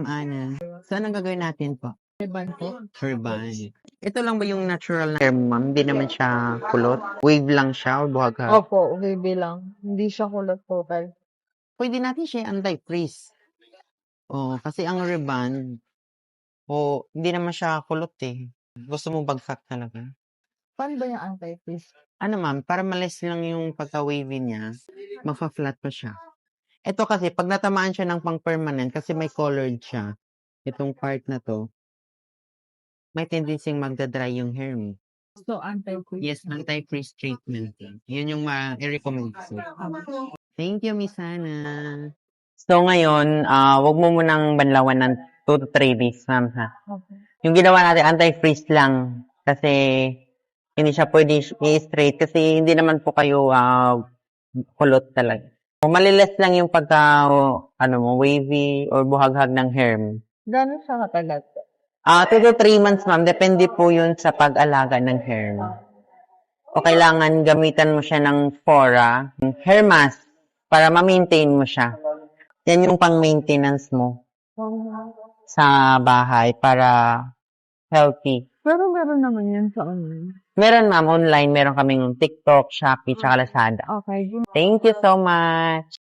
Ma'am Ana. So, anong gagawin natin po? Ribbon po. Turbine. Ito lang ba yung natural na hair, ma'am? Hindi naman siya kulot? Wave lang siya o buhaghag? Opo, wavy lang. Hindi siya kulot total. Pwede natin siya anti-freeze. Oh, kasi ang ribbon, hindi naman siya kulot eh. Gusto mo bagsak talaga? Paano ba yung anti-freeze? Ano ma'am, para malis lang yung pagka-wavy niya, magpa-flat pa siya. Ito kasi, pag natamaan siya ng pang-permanent, kasi may colored siya, itong part na to, may tendency magdadry yung hair mo. So, anti-freeze. Yes, anti-freeze treatment. Yun yung i-recommend ko. Thank you, Miss Hannah. So ngayon, wag mo munang banlawan ng 2 to 3 days, ma'am, ha? Okay. Yung ginawa natin, anti-freeze lang. Kasi hindi siya pwede i-straight kasi hindi naman po kayo kulot talaga. Maliles lang yung pagka, wavy or buhaghag ng hair mo. Gano'n siya katagal? 2 to 3 months, ma'am. Depende po yun sa pag-alaga ng hair mo. O kailangan gamitan mo siya ng Fora, hair mask, para ma-maintain mo siya. Yan yung pang-maintenance mo sa bahay para healthy. Pero meron naman yun sa online. Meron, ma'am, online. Meron kaming TikTok, Shopee, tsaka Lazada. Okay. Thank you so much.